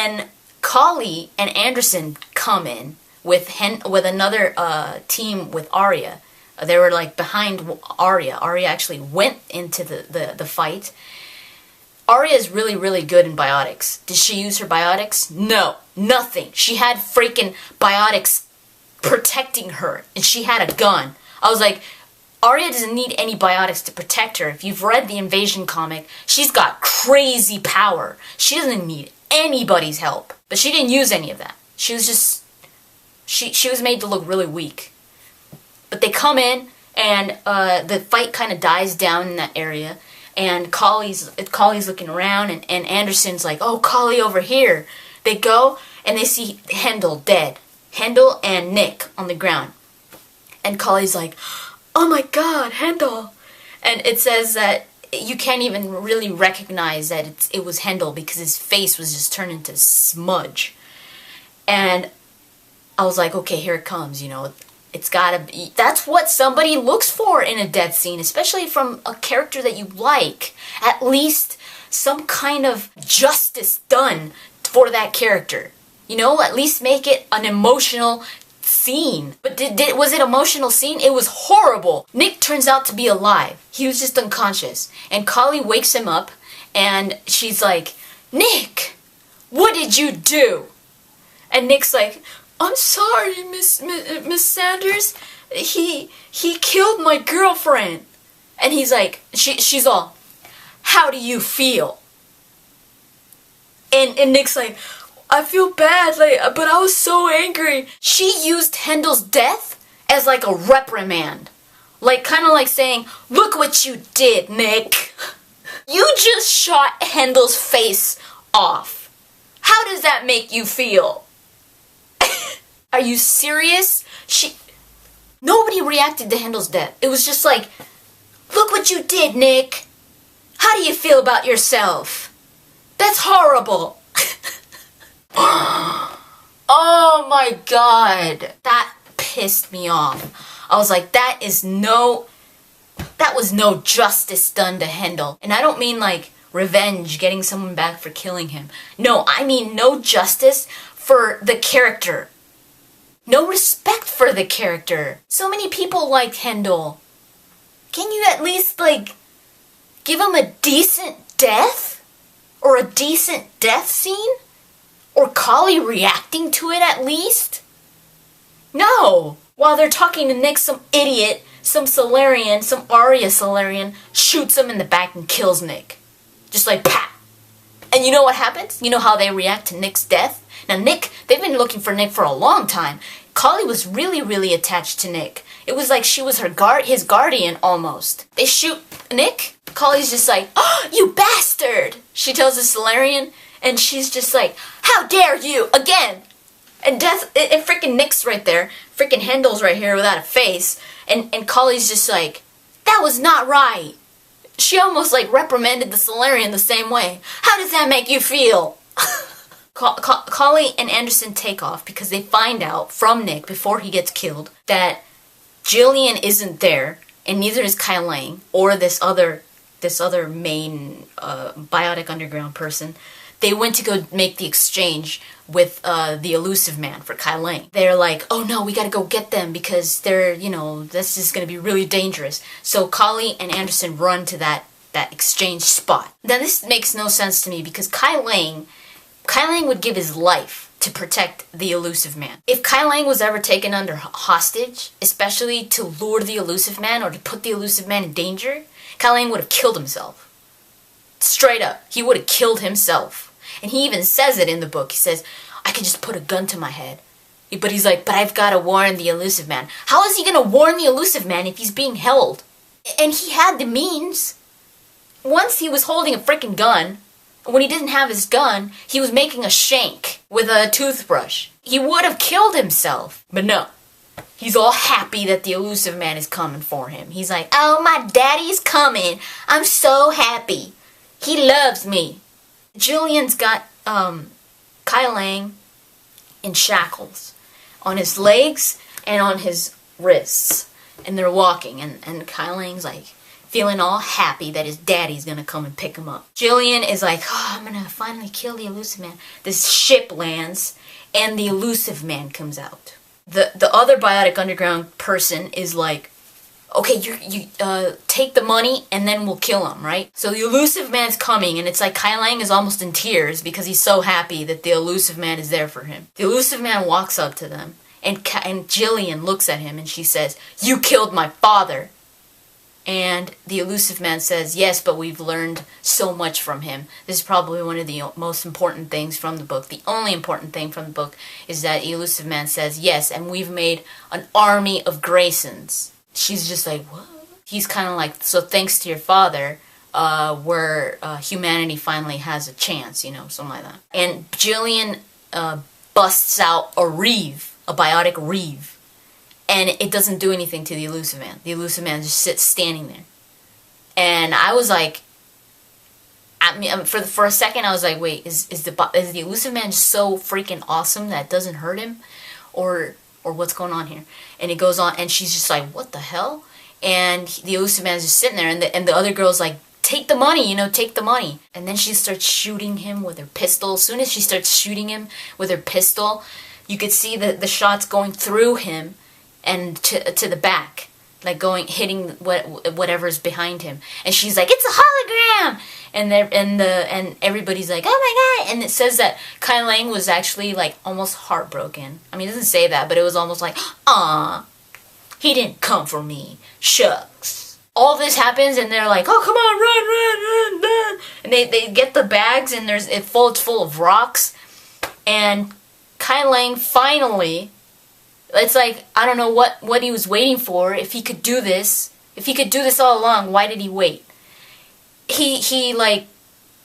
then Kali and Anderson come in with another team with Arya. They were like behind Arya. Arya actually went into the fight. Arya is really, really good in biotics. Did she use her biotics? No, nothing. She had freaking biotics protecting her, and she had a gun. I was like, Arya doesn't need any biotics to protect her. If you've read the Invasion comic, she's got crazy power. She doesn't need anybody's help. But she didn't use any of that. She was just... She was made to look really weak. But they come in, and the fight kind of dies down in that area. And Kali's looking around, and Anderson's like, oh, Kali over here. They go, and they see Hendel dead. Hendel and Nick on the ground. And Kali's like, oh my god, Hendel. And it says that you can't even really recognize that it was Hendel because his face was just turned into smudge. And I was like, okay, here it comes, you know. It's gotta be... That's what somebody looks for in a death scene, especially from a character that you like. At least some kind of justice done for that character. You know, at least make it an emotional scene. But was it emotional scene? It was horrible. Nick turns out to be alive. He was just unconscious. And Kali wakes him up, and she's like, Nick, what did you do? And Nick's like, I'm sorry, Miss Sanders. He killed my girlfriend. And he's like, she's all, how do you feel? And Nick's like, I feel bad, but I was so angry. She used Hendel's death as like a reprimand. Like, kind of like saying, look what you did, Nick. You just shot Hendel's face off. How does that make you feel? Are you serious? Nobody reacted to Hendel's death. It was just like, look what you did, Nick. How do you feel about yourself? That's horrible. Oh my god. That pissed me off. I was like, that was no justice done to Hendel. And I don't mean like revenge, getting someone back for killing him. No, I mean no justice for the character. No respect for the character. So many people liked Hendel. Can you at least, like, give him a decent death? Or a decent death scene? Or Kali reacting to it at least? No! While they're talking to Nick, some idiot, some Solarian, some Arya Solarian, shoots him in the back and kills Nick. Just like, pat! And you know what happens? You know how they react to Nick's death? Now Nick, they've been looking for Nick for a long time. Kali was really, really attached to Nick. It was like she was his guardian almost. They shoot Nick. Kali's just like, oh, you bastard! She tells the Solarian, and she's just like, how dare you, again! And freaking Nick's right there. Freaking Hendel's right here without a face. And Kali's just like, that was not right. She almost like reprimanded the Solarian the same way. How does that make you feel? Kali and Anderson take off because they find out from Nick before he gets killed that Jillian isn't there, and neither is Kai Lang or this other main biotic underground person. They went to go make the exchange with the elusive man for Kai Lang. They're like, oh no, we gotta go get them because they're, you know, this is gonna be really dangerous. So Kali and Anderson run to that exchange spot. Now this makes no sense to me because Kai Lang would give his life to protect the elusive man. If Kai Lang was ever taken under hostage, especially to lure the elusive man or to put the elusive man in danger, Kai Lang would have killed himself. Straight up, he would have killed himself. And he even says it in the book. He says, I could just put a gun to my head. But he's like, but I've got to warn the elusive man. How is he going to warn the elusive man if he's being held? And he had the means. Once he was holding a freaking gun. When he didn't have his gun, he was making a shank with a toothbrush. He would have killed himself. But no. He's all happy that the elusive man is coming for him. He's like, oh, my daddy's coming. I'm so happy. He loves me. Jillian's got Kai Lang in shackles on his legs and on his wrists. And they're walking. And Kai Lang's like, feeling all happy that his daddy's gonna come and pick him up. Jillian is like, oh, I'm gonna finally kill the elusive man. This ship lands, and the elusive man comes out. The other Biotic Underground person is like, okay, you take the money and then we'll kill him, right? So the elusive man's coming, and it's like Kai Lang is almost in tears because he's so happy that the elusive man is there for him. The elusive man walks up to them, and Jillian looks at him and she says, you killed my father. And the elusive man says, yes, but we've learned so much from him. This is probably one of the most important things from the book. The only important thing from the book is that the elusive man says, yes, and we've made an army of Graysons. She's just like, what? He's kind of like, so thanks to your father, humanity finally has a chance, something like that. And Jillian busts out a Reeve, a biotic Reeve. And it doesn't do anything to the elusive man. The elusive man just sits standing there. And I was like, for a second I was like, wait, is the elusive man so freaking awesome that it doesn't hurt him? Or what's going on here? And it goes on, and she's just like, what the hell? And the elusive man is just sitting there, and the other girl's like, take the money, take the money. And then she starts shooting him with her pistol. As soon as she starts shooting him with her pistol, you could see the shots going through him and to the back, like hitting whatever's behind him. And she's like, it's a hologram. And everybody's like, oh my god. And it says that Kai Lang was actually like almost heartbroken. I mean, it doesn't say that, but it was almost like, aw, he didn't come for me. Shucks. All this happens, and they're like, oh, come on, run. And they get the bags, and it's full of rocks. And Kai Lang finally, it's like, I don't know what he was waiting for. If he could do this all along, why did he wait? He like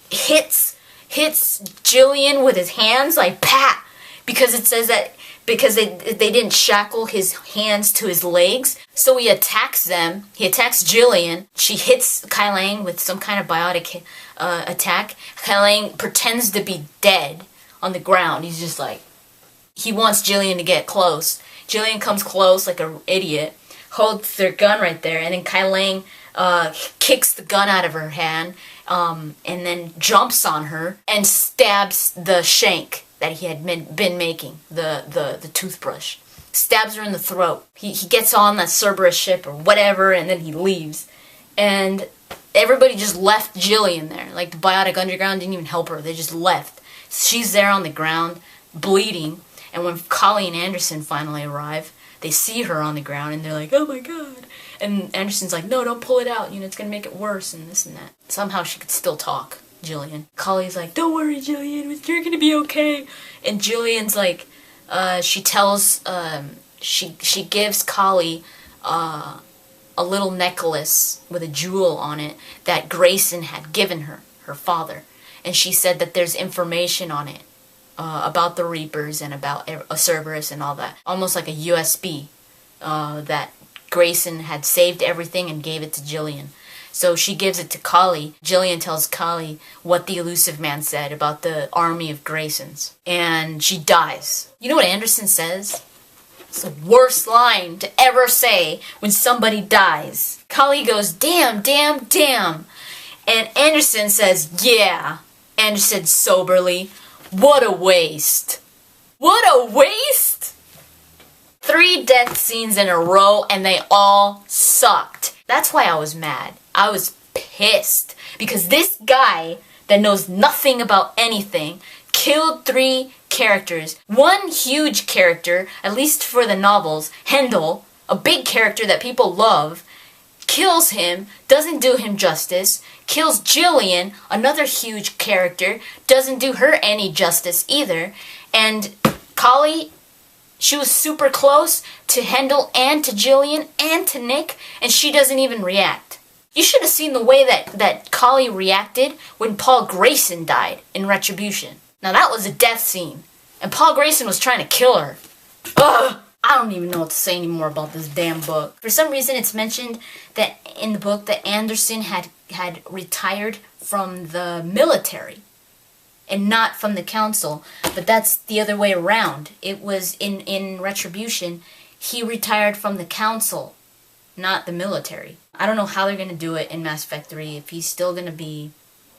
hits Jillian with his hands, like pat, because it says that because they didn't shackle his hands to his legs. So he attacks them. He attacks Jillian. She hits Kai Lang with some kind of biotic attack. Kai Lang pretends to be dead on the ground. He's just like, he wants Jillian to get close. Jillian comes close like an idiot, holds their gun right there, and then Kai Lang kicks the gun out of her hand, and then jumps on her and stabs the shank that he had been making, the toothbrush. Stabs her in the throat. He gets on that Cerberus ship or whatever, and then he leaves. And everybody just left Jillian there. Like, the Biotic Underground didn't even help her. They just left. She's there on the ground, bleeding. And when Kali and Anderson finally arrive, they see her on the ground, and they're like, oh my god. And Anderson's like, no, don't pull it out. It's going to make it worse, and this and that. Somehow she could still talk, Jillian. Kali's like, don't worry, Jillian. You're going to be okay. And Jillian's like, she tells, she gives Kali a little necklace with a jewel on it that Grayson had given her father. And she said that there's information on it. About the Reapers and about Cerberus and all that. Almost like a USB that Grayson had saved everything and gave it to Jillian. So she gives it to Kali. Jillian tells Kali what the elusive man said about the army of Graysons. And she dies. You know what Anderson says? It's the worst line to ever say when somebody dies. Kali goes, damn, damn, damn. And Anderson says, yeah. Anderson soberly, what a waste. What a waste! 3 death scenes in a row, and they all sucked. That's why I was mad. I was pissed. Because this guy that knows nothing about anything killed 3 characters. One huge character, at least for the novels, Hendel, a big character that people love, kills him, doesn't do him justice, kills Jillian, another huge character, doesn't do her any justice either, and Kali, she was super close to Hendel and to Jillian and to Nick, and she doesn't even react. You should have seen the way that Kali reacted when Paul Grayson died in Retribution. Now that was a death scene, and Paul Grayson was trying to kill her. Ugh! I don't even know what to say anymore about this damn book. For some reason, it's mentioned that in the book that Anderson had retired from the military and not from the council. But that's the other way around. It was in Retribution, he retired from the council not the military. I don't know how they're gonna do it in Mass Effect 3, if he's still gonna be,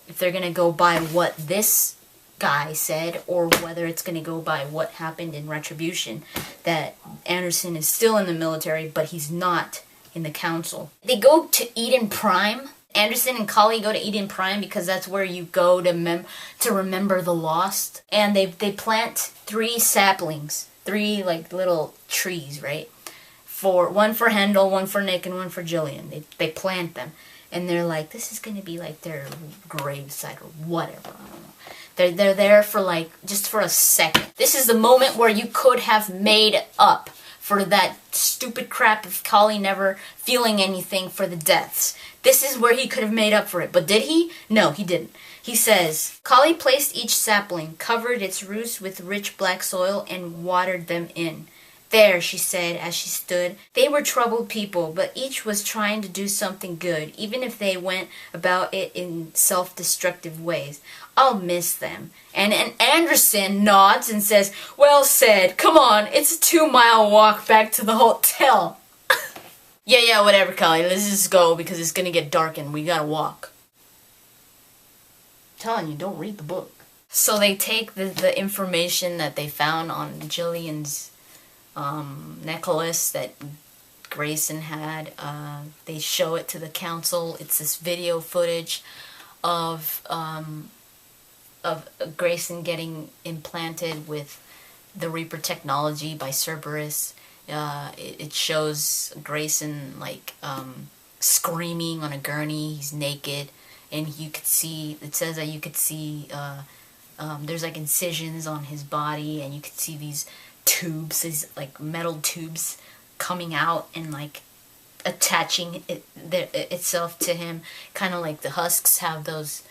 if they're gonna go by what this guy said, or whether it's gonna go by what happened in Retribution, that Anderson is still in the military, but he's not in the council. They go to Eden Prime. Anderson and Kali go to Eden Prime because that's where you go to remember the lost. And they plant 3 saplings, 3 like little trees, right? One for Hendel, one for Nick, and one for Jillian. They plant them, and they're like, this is gonna be like their gravesite or whatever. I don't know. They're there for like just for a second. This is the moment where you could have made up for that stupid crap of Kali never feeling anything for the deaths. This is where he could have made up for it. But did he? No, he didn't. He says, Kali placed each sapling, covered its roots with rich black soil, and watered them in. There, she said as she stood, they were troubled people, but each was trying to do something good, even if they went about it in self-destructive ways. I'll miss them. And Anderson nods and says, well said, come on, it's a 2-mile walk back to the hotel. Yeah, whatever, Kali, let's just go because it's gonna get dark and we gotta walk. I'm telling you, don't read the book. So they take the information that they found on Jillian's necklace that Grayson had. They show it to the council. It's this video footage of Grayson getting implanted with the Reaper technology by Cerberus. It shows Grayson like screaming on a gurney. He's naked, and you could see. It says that you could see. There's like incisions on his body, and you could see these tubes, these like metal tubes coming out and like attaching itself to him, kind of like the husks have those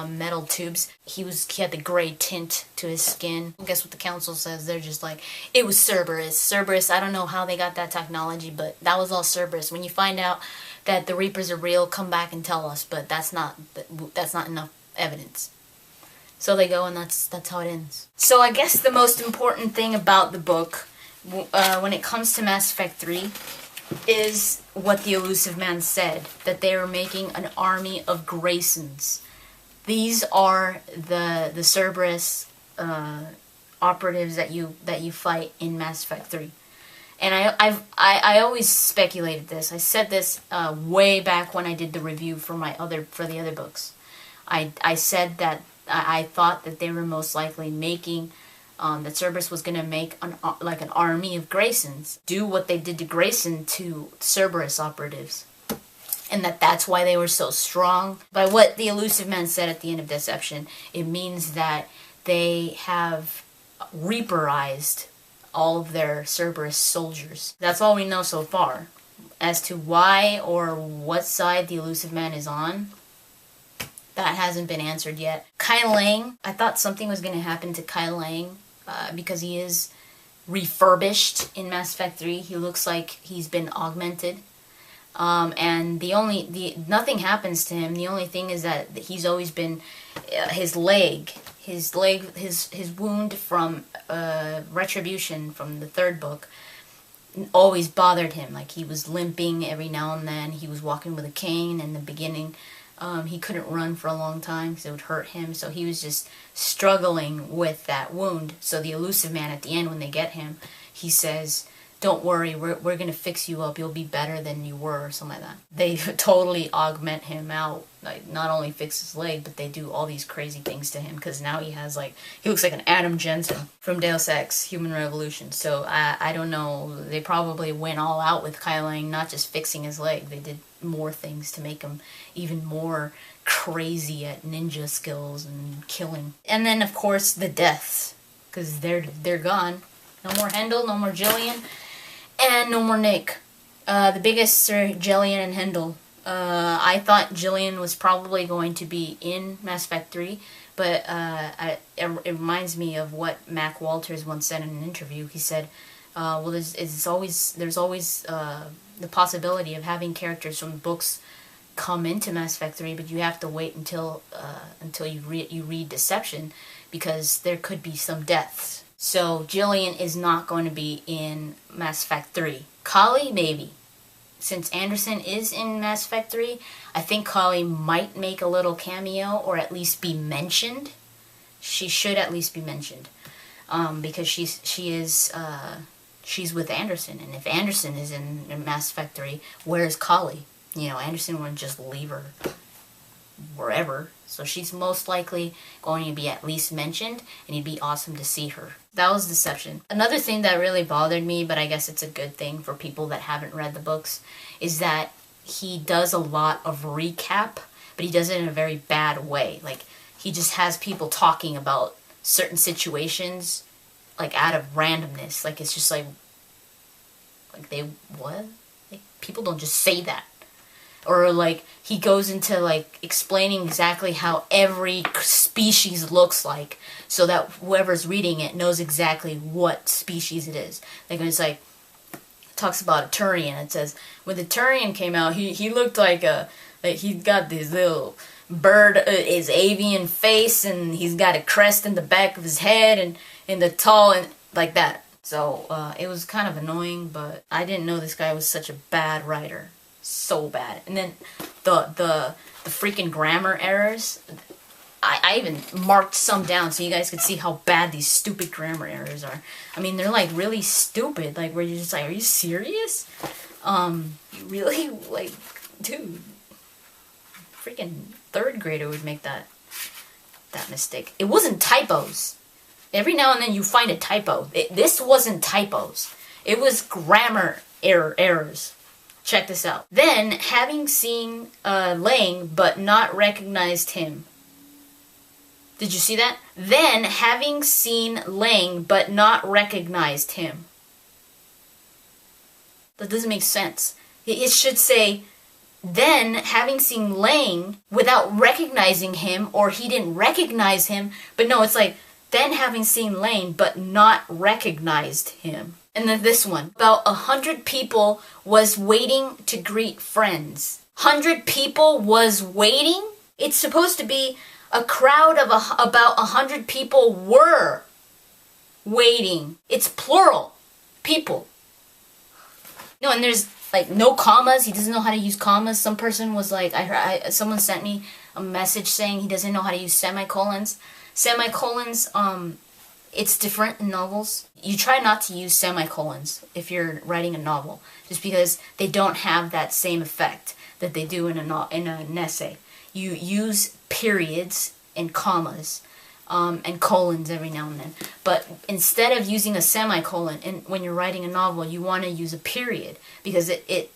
metal tubes. He had the gray tint to his skin. I guess what the council says, they're just like, it was Cerberus. Cerberus, I don't know how they got that technology, but that was all Cerberus. When you find out that the Reapers are real, come back and tell us, but that's not enough evidence. So they go, and that's how it ends. So I guess the most important thing about the book, when it comes to Mass Effect 3, is what the Elusive Man said, that they are making an army of Graysons. These are the Cerberus operatives that you fight in Mass Effect 3. And I always speculated this. I said this way back when I did the review for the other books. I said that I thought that they were most likely making, that Cerberus was going to make an army of Graysons, do what they did to Grayson to Cerberus operatives. And that's why they were so strong. By what the Elusive Man said at the end of Deception, it means that they have Reaperized all of their Cerberus soldiers. That's all we know so far. As to why or what side the Elusive Man is on, that hasn't been answered yet. Kai Lang, I thought something was going to happen to Kai Lang because he is refurbished in Mass Effect 3. He looks like he's been augmented. And nothing happens to him. The only thing is that he's always been, his wound from Retribution from the 3rd book always bothered him. Like, he was limping every now and then. He was walking with a cane in the beginning. He couldn't run for a long time because it would hurt him. So he was just struggling with that wound. So the Elusive Man at the end, when they get him, he says, don't worry, we're going to fix you up. You'll be better than you were, or something like that. They totally augment him out. Like, not only fix his leg, but they do all these crazy things to him. Because now he looks like an Adam Jensen from Deus Ex, Human Revolution. So I don't know. They probably went all out with Kai Lang, not just fixing his leg. They did more things to make him even more crazy at ninja skills and killing. And then, of course, the deaths. Because they're gone. No more Hendel, no more Jillian. And no more Nick. The biggest are Jillian and Hendel. I thought Jillian was probably going to be in Mass Effect 3, but it reminds me of what Mac Walters once said in an interview. He said, well, there's always the possibility of having characters from books come into Mass Effect 3, but you have to wait until you read Deception, because there could be some deaths. So Jillian is not going to be in Mass Effect 3. Kali, maybe. since Anderson is in Mass Effect 3, I think Kali might make a little cameo or at least be mentioned. She should at least be mentioned. Because she's with Anderson, and if Anderson is in Mass Effect 3, where's Kali? You know, Anderson wouldn't just leave her wherever, so she's most likely going to be at least mentioned, and it'd be awesome to see her. That was Deception. Another thing that really bothered me, but I guess it's a good thing for people that haven't read the books, is that he does a lot of recap, but he does it in a very bad way. Like, he just has people talking about certain situations, like, out of randomness. Like, it's just like they, what? Like, people don't just say that. Or, like, he goes into, like, explaining exactly how every species looks like, so that whoever's reading it knows exactly what species it is. Like, it's like, talks about a Turian. It says, when the Turian came out, he looked like he got this little bird, his avian face, and he's got a crest in the back of his head, and in the tall, and like that. So, it was kind of annoying, but I didn't know this guy was such a bad writer. So bad. And then the freaking grammar errors, I even marked some down so you guys could see how bad these stupid grammar errors are. I mean, they're like really stupid, like where you're just like, are you serious? You really, like, dude, freaking third grader would make that mistake. It wasn't typos. Every now and then you find a typo. This wasn't typos. It was grammar errors. Check this out. Then, having seen Lang but not recognized him. Did you see that? Then, having seen Lang but not recognized him. That doesn't make sense. It should say, then, having seen Lang without recognizing him, or he didn't recognize him. But no, it's like, then having seen Lang but not recognized him. And then this one. About 100 people was waiting to greet friends. 100 people was waiting? It's supposed to be a crowd of about 100 people were waiting. It's plural. People. No, and there's like no commas. He doesn't know how to use commas. Some person was like, someone sent me a message saying he doesn't know how to use semicolons. Semicolons, it's different in novels. You try not to use semicolons if you're writing a novel, just because they don't have that same effect that they do in an essay. You use periods and commas and colons every now and then. But instead of using a semicolon, when you're writing a novel, you want to use a period, because it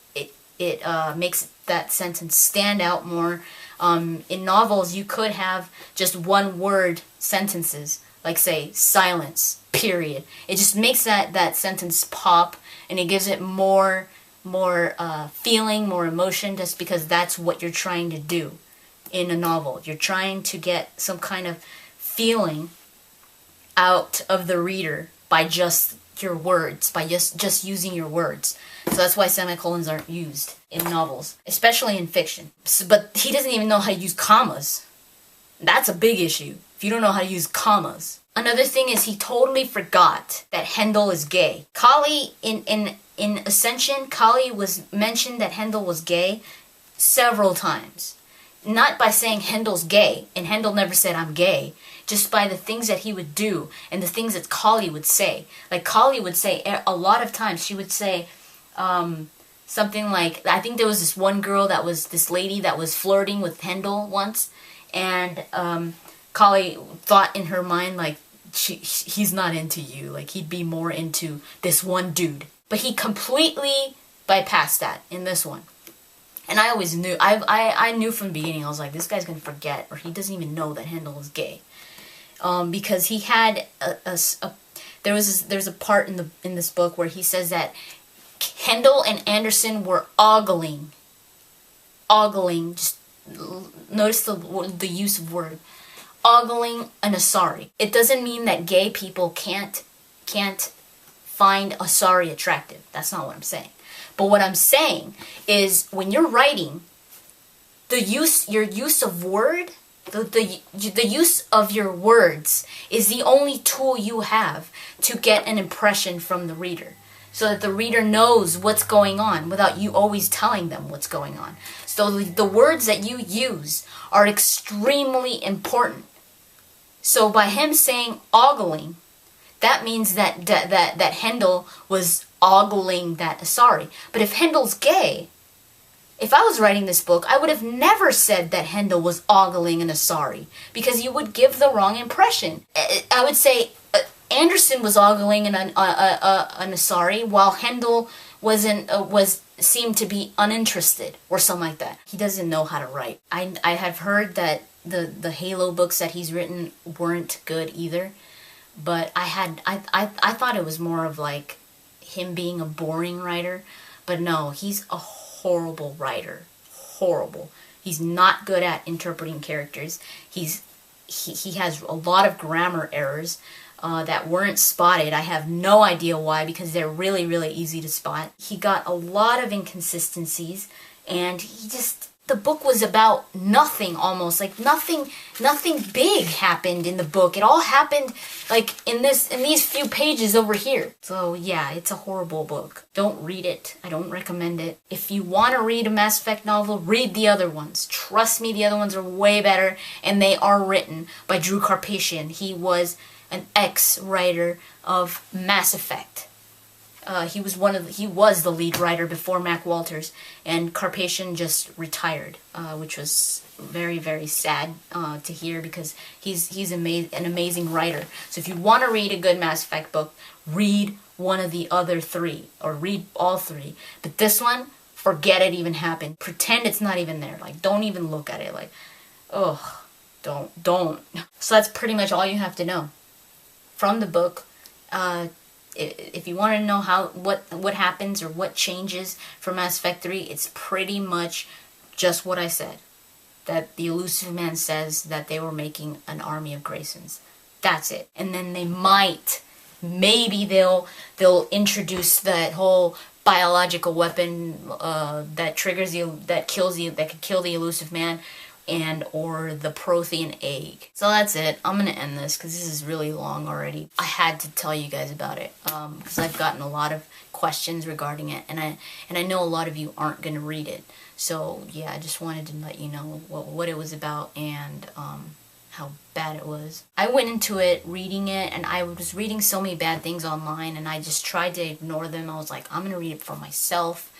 makes that sentence stand out more. In novels, you could have just one word sentences, like say silence, period. It just makes that sentence pop, and it gives it more feeling, more emotion, just because that's what you're trying to do in a novel. You're trying to get some kind of feeling out of the reader by just your words, by just using your words. So that's why semicolons aren't used in novels, especially in fiction. But he doesn't even know how to use commas. That's a big issue, if you don't know how to use commas. Another thing is he totally forgot that Hendel is gay. Kali, in Ascension, Kali was mentioned that Hendel was gay several times. Not by saying Hendel's gay, and Hendel never said I'm gay, just by the things that he would do and the things that Kali would say. Like Kali would say, a lot of times she would say something like, I think there was this one girl this lady that was flirting with Hendel once, and Kali thought in her mind, like, he's not into you, like he'd be more into this one dude. But he completely bypassed that in this one. And I always knew, I knew from the beginning, I was like, this guy's gonna forget, or he doesn't even know that Hendel is gay. Because he had there's a part in this book where he says that Hendel and Anderson were ogling, just notice the use of word, ogling an Asari. It doesn't mean that gay people can't find Asari attractive. That's not what I'm saying. But what I'm saying is, when you're writing, your use of word, the use of your words is the only tool you have to get an impression from the reader. so that the reader knows what's going on without you always telling them what's going on. So the words that you use are extremely important. So by him saying ogling, that means that Hendel was ogling that Asari. But if Hendel's gay, if I was writing this book, I would have never said that Hendel was ogling an Asari, because you would give the wrong impression. I would say Anderson was ogling an Asari, while Hendel seemed to be uninterested, or something like that. He doesn't know how to write. I have heard that the Halo books that he's written weren't good either, but I thought it was more of like him being a boring writer, but no, he's a horrible writer. Horrible. He's not good at interpreting characters. He has a lot of grammar errors that weren't spotted. I have no idea why, because they're really, really easy to spot. He got a lot of inconsistencies, and the book was about nothing almost. Like nothing big happened in the book. It all happened like in these few pages over here. So yeah, it's a horrible book. Don't read it. I don't recommend it. If you want to read a Mass Effect novel, read the other ones. Trust me, the other ones are way better, and they are written by Drew Karpyshyn. He was an ex-writer of Mass Effect. He was the lead writer before Mac Walters, and Karpyshyn just retired, which was very, very sad to hear, because he's an amazing writer. So if you want to read a good Mass Effect book, read one of the other three, or read all three. But this one, forget it even happened. Pretend it's not even there. Like, don't even look at it. Like, ugh, don't. So that's pretty much all you have to know from the book. If you want to know what happens or what changes for Mass Effect 3, it's pretty much just what I said. That the Elusive Man says that they were making an army of Graysons. That's it. And then they maybe they'll introduce that whole biological weapon that could kill the Elusive Man, or the Prothean egg. So that's it. I'm gonna end this because this is really long already. I had to tell you guys about it because I've gotten a lot of questions regarding it, and I know a lot of you aren't gonna read it. So yeah, I just wanted to let you know what it was about, and how bad it was. I went into it reading it, and I was reading so many bad things online, and I just tried to ignore them. I was like, I'm gonna read it for myself.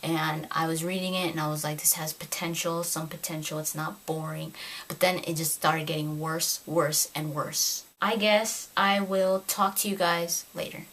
And I was reading it, and I was like, this has potential, some potential, it's not boring. But then it just started getting worse, and worse. I guess I will talk to you guys later.